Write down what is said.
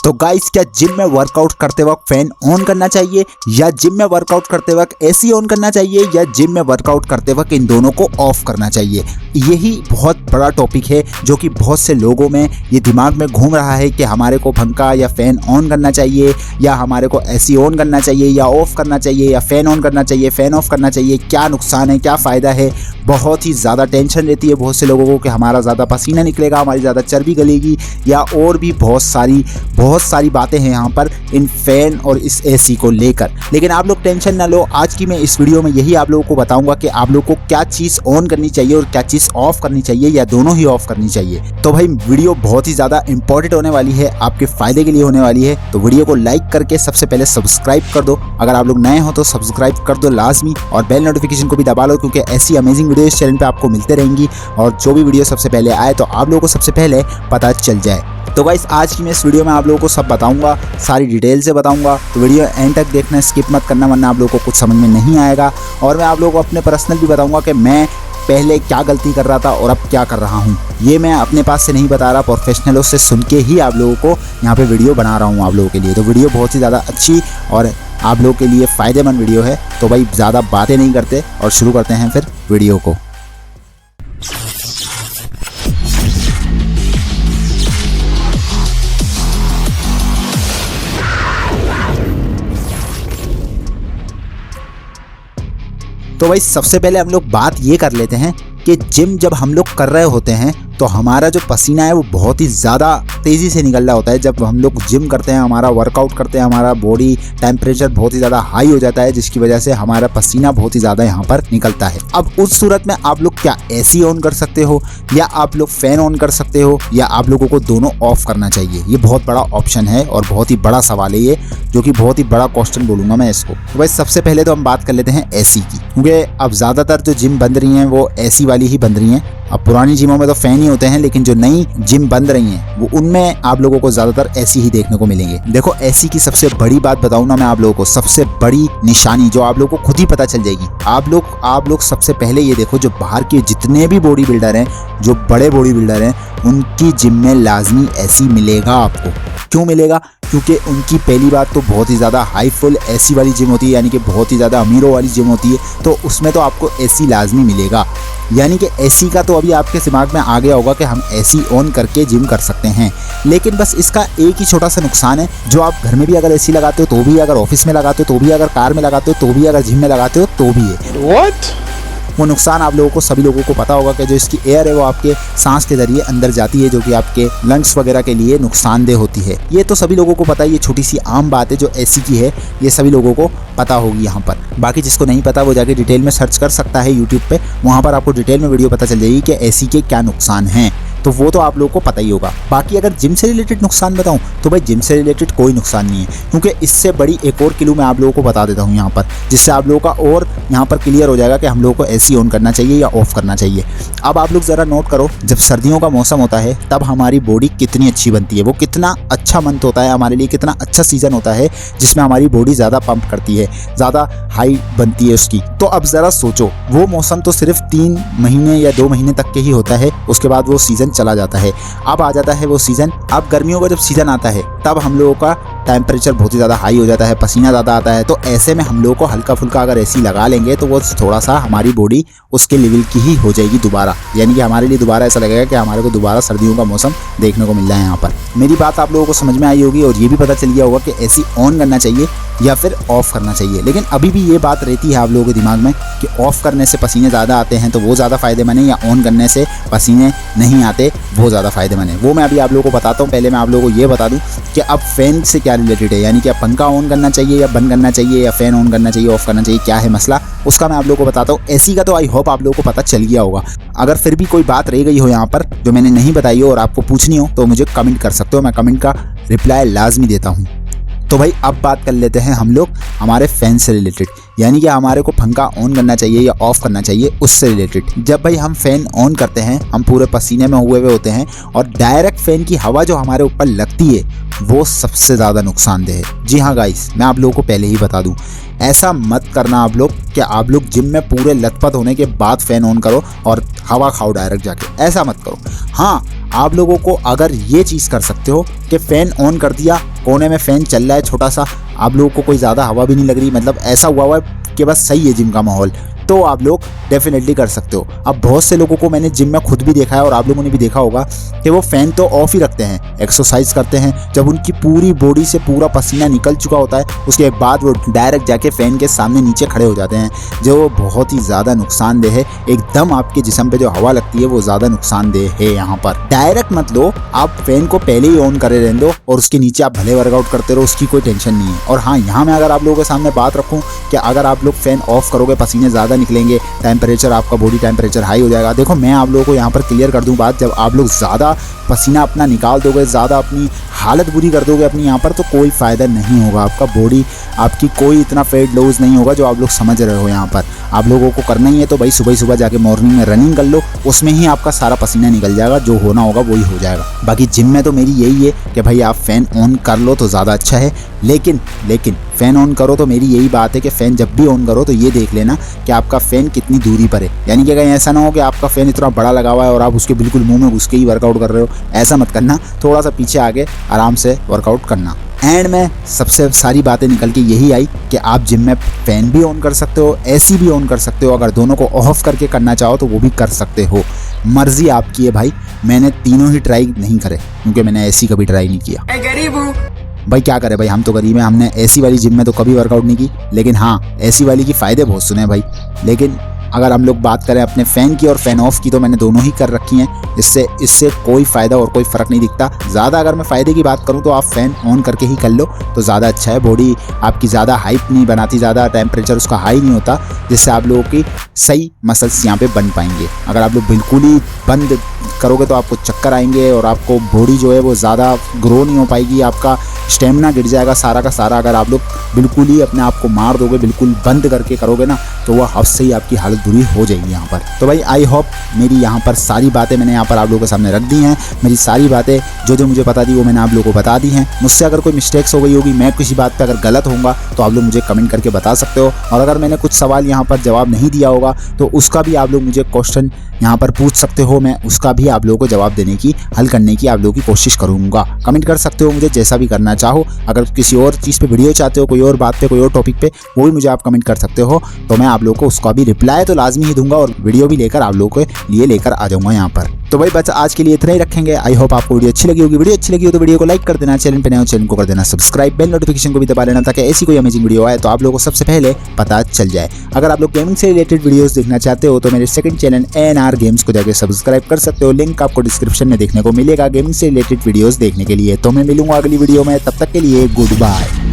तो गाइस, क्या जिम में वर्कआउट करते वक्त फैन ऑन करना चाहिए या जिम में वर्कआउट करते वक्त एसी ऑन करना चाहिए या जिम में वर्कआउट करते वक्त इन दोनों को ऑफ करना चाहिए? यही बहुत बड़ा टॉपिक है जो कि बहुत से लोगों में ये दिमाग में घूम रहा है कि हमारे को पंखा या फैन ऑन करना चाहिए या हमारे को एसी ऑन करना चाहिए या ऑफ करना चाहिए या फैन ऑन करना चाहिए, फैन ऑफ करना चाहिए। क्या नुकसान है, क्या फ़ायदा है? बहुत ही ज़्यादा टेंशन रहती है बहुत से लोगों को कि हमारा ज़्यादा पसीना निकलेगा, हमारी ज़्यादा चर्बी गलेगी या और भी बहुत सारी बातें हैं यहाँ पर इन फैन और इस एसी को लेकर। लेकिन आप लोग टेंशन ना लो, आज की मैं इस वीडियो में यही आप लोगों को बताऊंगा कि आप लोग को क्या चीज़ ऑन करनी चाहिए और क्या चीज़ ऑफ करनी चाहिए या दोनों ही ऑफ करनी चाहिए। तो भाई वीडियो बहुत ही ज़्यादा इंपॉर्टेंट होने वाली है, आपके फ़ायदे के लिए होने वाली है। तो वीडियो को लाइक करके सबसे पहले सब्सक्राइब कर दो। अगर आप लोग नए हो तो सब्सक्राइब कर दो लाजमी और बेल नोटिफिकेशन को भी दबा लो, क्योंकि ऐसी अमेजिंग वीडियो इस चैनल पे आपको मिलते रहेंगी और जो भी वीडियो सबसे पहले आए तो आप लोगों को सबसे पहले पता चल जाए। तो गाइस, आज की मैं इस वीडियो में आप लोगों को सब बताऊंगा, सारी डिटेल से बताऊंगा। तो वीडियो एंड तक देखना, स्किप मत करना, वरना आप लोगों को कुछ समझ में नहीं आएगा। और मैं आप लोगों को अपने पर्सनल भी बताऊंगा कि मैं पहले क्या गलती कर रहा था और अब क्या कर रहा हूँ। ये मैं अपने पास से नहीं बता रहा, प्रोफेशनलों से सुन के ही आप लोगों को यहाँ पे वीडियो बना रहा हूँ आप लोगों के लिए। तो वीडियो बहुत ही ज़्यादा अच्छी और आप लोगों के लिए फ़ायदेमंद वीडियो है। तो भाई ज़्यादा बातें नहीं करते और शुरू करते हैं फिर वीडियो को। तो भाई सबसे पहले हम लोग बात ये कर लेते हैं कि जिम जब हम लोग कर रहे होते हैं तो हमारा जो पसीना है वो बहुत ही ज़्यादा तेज़ी से निकल रहा होता है। जब हम लोग जिम करते हैं, हमारा वर्कआउट करते हैं, हमारा बॉडी टेम्परेचर बहुत ही ज़्यादा हाई हो जाता है, जिसकी वजह से हमारा पसीना बहुत ही ज़्यादा यहाँ पर निकलता है। अब उस सूरत में आप लोग क्या एसी ऑन कर सकते हो या आप लोग फ़ैन ऑन कर सकते हो या आप लोगों को दोनों ऑफ करना चाहिए? ये बहुत बड़ा ऑप्शन है और बहुत ही बड़ा सवाल है ये, जो कि बहुत ही बड़ा क्वेश्चन बोलूँगा मैं इसको। तो भाई सबसे पहले तो हम बात कर लेते हैं एसी की, क्योंकि अब ज़्यादातर जो जिम बन रही हैं वो एसी वाली ही बन रही हैं। अब पुरानी जिमों में तो फैन ही होते हैं, लेकिन जो नई जिम बन रही हैं वो उनमें आप लोगों को ज़्यादातर एसी ही देखने को मिलेंगे। देखो, एसी की सबसे बड़ी बात बताऊं ना मैं आप लोगों को, सबसे बड़ी निशानी जो आप लोगों को खुद ही पता चल जाएगी। आप लोग सबसे पहले ये देखो, जो बाहर के जितने भी बॉडी बिल्डर हैं, जो बड़े बॉडी बिल्डर हैं, उनकी जिम में लाजमी एसी मिलेगा आपको। क्यों मिलेगा? क्योंकि उनकी पहली बात तो बहुत ही ज़्यादा हाई फुल एसी वाली जिम होती है, यानी कि बहुत ही ज़्यादा अमीरों वाली जिम होती है, तो उसमें तो आपको एसी लाजमी मिलेगा। यानी कि एसी का तो अभी आपके दिमाग में आ गया होगा कि हम एसी ऑन करके जिम कर सकते हैं। लेकिन बस इसका एक ही छोटा सा नुकसान है, जो आप घर में भी अगर एसी लगाते हो तो भी, अगर ऑफिस में लगाते हो तो भी, अगर कार में लगाते हो तो भी, अगर जिम में लगाते हो तो भी है। What? वो नुकसान आप लोगों को, सभी लोगों को पता होगा कि जो इसकी एयर है वो आपके सांस के जरिए अंदर जाती है, जो कि आपके लंग्स वगैरह के लिए नुकसानदेह होती है। ये तो सभी लोगों को पता है, ये छोटी सी आम बात है जो एसी की है, ये सभी लोगों को पता होगी यहाँ पर। बाकी जिसको नहीं पता वो जाके डिटेल में सर्च कर सकता है यूट्यूब पे, वहाँ पर आपको डिटेल में वीडियो पता चल जाएगी कि एसी के क्या नुकसान हैं। तो वो तो आप लोगों को पता ही होगा। बाकी अगर जिम से रिलेटेड नुकसान बताऊं तो भाई जिम से रिलेटेड कोई नुकसान नहीं है, क्योंकि इससे बड़ी एक और क्लू मैं आप लोगों को बता देता हूं यहाँ पर, जिससे आप लोगों का और यहाँ पर क्लियर हो जाएगा कि हम लोगों को एसी ऑन करना चाहिए या ऑफ करना चाहिए। अब आप लोग ज़रा नोट करो, जब सर्दियों का मौसम होता है तब हमारी बॉडी कितनी अच्छी बनती है, वो कितना अच्छा मंथ होता है हमारे लिए, कितना अच्छा सीज़न होता है जिसमें हमारी बॉडी ज़्यादा पंप करती है, ज़्यादा हाई बनती है उसकी। तो अब ज़रा सोचो, वो मौसम तो सिर्फ 3 महीने या 2 महीने तक के ही होता है, उसके बाद वो सीज़न चला जाता है। अब आ जाता है वो सीज़न, अब गर्मियों का जब सीज़न आता है तब हम लोगों का टेम्परेचर बहुत ही ज़्यादा हाई हो जाता है, पसीना ज़्यादा आता है। तो ऐसे में हम लोगों को हल्का फुल्का अगर एसी लगा लेंगे तो वो थोड़ा सा हमारी बॉडी उसके लेवल की ही हो जाएगी दोबारा, यानी कि हमारे लिए दोबारा ऐसा लगेगा कि हमारे को दोबारा सर्दियों का मौसम देखने को मिल रहा है यहाँ पर। मेरी बात आप लोगों को समझ में आई होगी और ये भी पता चल गया होगा कि एसी ऑन करना चाहिए या फिर ऑफ़ करना चाहिए। लेकिन अभी भी ये बात रहती है आप लोगों के दिमाग में कि ऑफ़ करने से पसीने ज़्यादा आते हैं तो वो ज़्यादा फ़ायदेमंद है, या ऑन करने से पसीने नहीं आते वो ज़्यादा फ़ायदेमंद है। वो मैं अभी आप लोगों को बताता हूँ। पहले मैं आप लोगों को ये बता दूँ कि अब फ़ैन से क्या रिलेटेड है, यानी कि अब पंखा ऑन करना चाहिए या बंद करना चाहिए, या फ़ैन ऑन करना चाहिए ऑफ़ करना चाहिए, क्या है मसला, उसका मैं आप लोगों को बताता हूँ। एसी का तो आई होप आप लोगों को पता चल गया होगा। अगर फिर भी कोई बात रह गई हो यहाँ पर जो मैंने नहीं बताई हो और आपको पूछनी हो तो मुझे कमेंट कर सकते हो, मैं कमेंट का रिप्लाई लाजमी देता हूँ। तो भाई अब बात कर लेते हैं हम लोग हमारे फैन से रिलेटेड, यानी कि हमारे को पंखा ऑन करना चाहिए या ऑफ़ करना चाहिए उससे रिलेटेड। जब भाई हम फ़ैन ऑन करते हैं, हम पूरे पसीने में हुए होते हैं और डायरेक्ट फ़ैन की हवा जो हमारे ऊपर लगती है वो सबसे ज़्यादा नुकसानदेह है। जी हाँ गाइस, मैं आप लोगों को पहले ही बता दूँ, ऐसा मत करना आप लोग कि आप लोग जिम में पूरे लथपथ होने के बाद फ़ैन ऑन करो और हवा खाओ डायरेक्ट जाके, ऐसा मत करो। हाँ, आप लोगों को अगर ये चीज़ कर सकते हो कि फ़ैन ऑन कर दिया कोने में फैन चल रहा है छोटा सा, आप लोगों को कोई ज़्यादा हवा भी नहीं लग रही, मतलब ऐसा हुआ है कि बस सही है जिम का माहौल, तो आप लोग डेफिनेटली कर सकते हो। अब बहुत से लोगों को मैंने जिम में खुद भी देखा है और आप लोगों ने भी देखा होगा कि वो फ़ैन तो ऑफ ही रखते हैं, एक्सरसाइज करते हैं, जब उनकी पूरी बॉडी से पूरा पसीना निकल चुका होता है उसके बाद वो डायरेक्ट जाके फ़ैन के सामने नीचे खड़े हो जाते हैं, जो बहुत ही ज़्यादा नुकसानदेह है। एकदम आपके जिस्म पे जो हवा लगती है वो ज़्यादा नुकसानदेह है। यहाँ पर डायरेक्ट मत लो, आप फ़ैन को पहले ही ऑन करे रहने दो और उसके नीचे आप भले वर्कआउट करते रहो, उसकी कोई टेंशन नहीं है। और हाँ, यहाँ मैं अगर आप लोगों के सामने बात रखूँ कि अगर आप लोग फ़ैन ऑफ करोगे पसीने ज़्यादा निकलेंगे, टेम्परेचर आपका बॉडी टेम्परेचर हाई हो जाएगा। देखो मैं आप लोगों को यहाँ पर क्लियर कर दूँ बात, जब आप लोग ज़्यादा पसीना अपना निकाल दोगे, ज़्यादा अपनी हालत बुरी कर दोगे अपनी यहाँ पर, तो कोई फ़ायदा नहीं होगा। आपका बॉडी आपकी कोई इतना फैट लॉस नहीं होगा जो आप लोग समझ रहे हो। यहाँ पर आप लोगों को करना ही है तो भाई सुबह सुबह जाके मॉर्निंग में रनिंग कर लो, उसमें ही आपका सारा पसीना निकल जाएगा, जो होना होगा वही हो जाएगा। बाकी जिम में तो मेरी यही है कि भाई आप फ़ैन ऑन कर लो तो ज़्यादा अच्छा है, लेकिन फ़ैन ऑन करो तो मेरी यही बात है कि फ़ैन जब भी ऑन करो तो ये देख लेना कि आपका फ़ैन कितनी दूरी पर है। यानी कि कहीं ऐसा ना हो कि आपका फ़ैन इतना बड़ा लगा हुआ है और आप उसके बिल्कुल मुंह में घुस के ही वर्कआउट कर रहे हो, ऐसा मत करना। थोड़ा सा पीछे आगे आराम से वर्कआउट करना। एंड में सबसे सारी बातें निकल के यही आई कि आप जिम में फ़ैन भी ऑन कर सकते हो, एसी भी ऑन कर सकते हो, अगर दोनों को ऑफ करके करना चाहो तो वो भी कर सकते हो, मर्जी आपकी है भाई। मैंने तीनों ही ट्राई नहीं करे क्योंकि मैंने एसी कभी ट्राई नहीं किया। गरीब हूँ भाई, क्या करें भाई, हम तो गरीब हैं, हमने एसी वाली जिम में तो कभी वर्कआउट नहीं की, लेकिन हाँ एसी वाली की फ़ायदे बहुत सुने हैं भाई। लेकिन अगर हम लोग बात करें अपने फ़ैन की और फ़ैन ऑफ की, तो मैंने दोनों ही कर रखी हैं, इससे कोई फ़ायदा और कोई फ़र्क नहीं दिखता। ज़्यादा अगर मैं फ़ायदे की बात करूं तो आप फ़ैन ऑन करके ही कर लो तो ज़्यादा अच्छा है। बॉडी आपकी ज़्यादा हाइप नहीं बनाती, ज़्यादा टेम्परेचर उसका हाई नहीं होता, जिससे आप लोगों की सही मसल्स यहाँ पे बन पाएंगे। अगर आप लोग बिल्कुल ही बंद करोगे तो आपको चक्कर आएंगे और आपको बॉडी जो है वो ज़्यादा ग्रो नहीं हो पाएगी, आपका स्टेमिना गिर जाएगा सारा का सारा। अगर आप लोग बिल्कुल ही अपने आप को मार दोगे, बिल्कुल बंद करके करोगे ना, तो वह हद से ही आपकी हालत बुरी हो जाएगी यहाँ पर। तो भाई आई होप मेरी यहाँ पर सारी बातें मैंने यहाँ पर आप लोगों के सामने रख दी हैं। मेरी सारी बातें जो मुझे पता थी वो मैंने आप लोगों को बता दी हैं। मुझसे अगर कोई मिस्टेक्स हो गई होगी, मैं किसी बात पे अगर गलत होऊंगा तो आप लोग मुझे कमेंट करके बता सकते हो। और अगर मैंने कुछ सवाल यहाँ पर जवाब नहीं दिया होगा तो उसका भी आप लोग मुझे क्वेश्चन यहाँ पर पूछ सकते हो, मैं उसका भी आप लोगों को जवाब देने की, हल करने की आप लोगों की कोशिश करूँगा। कमेंट कर सकते हो मुझे जैसा भी करना चाहो। अगर किसी और चीज़ पे वीडियो चाहते हो, कोई और बात पे, कोई और टॉपिक पे, वो भी मुझे आप कमेंट कर सकते हो, तो मैं आप लोगों को उसका भी रिप्लाई तो लाजमी ही दूंगा और वीडियो भी लेकर आप लोगों के लिए लेकर आ जाऊंगा यहाँ पर। तो भाई बस आज के लिए इतना ही रखेंगे। आई होप आपको वीडियो अच्छी लगी होगी। वीडियो अच्छी लगी हो तो वीडियो को लाइक कर देना, चैनल पे नए हो चैनल को कर देना सब्सक्राइब, बेल नोटिफिकेशन को भी दबा लेना ताकि ऐसी कोई अमेजिंग वीडियो आए तो आप लोगों को सबसे पहले पता चल जाए। अगर आप लोग गेमिंग से रिलेटेड वीडियोस देखना चाहते हो तो मेरे सेकंड चैनल ANR गेम्स को जाकर सब्सक्राइब कर सकते हो, लिंक आपको डिस्क्रिप्शन में देखने को मिलेगा गेमिंग से रिलेटेड वीडियोस देखने के लिए। तो मैं मिलूंगा अगली वीडियो में, तब तक के लिए गुड बाय।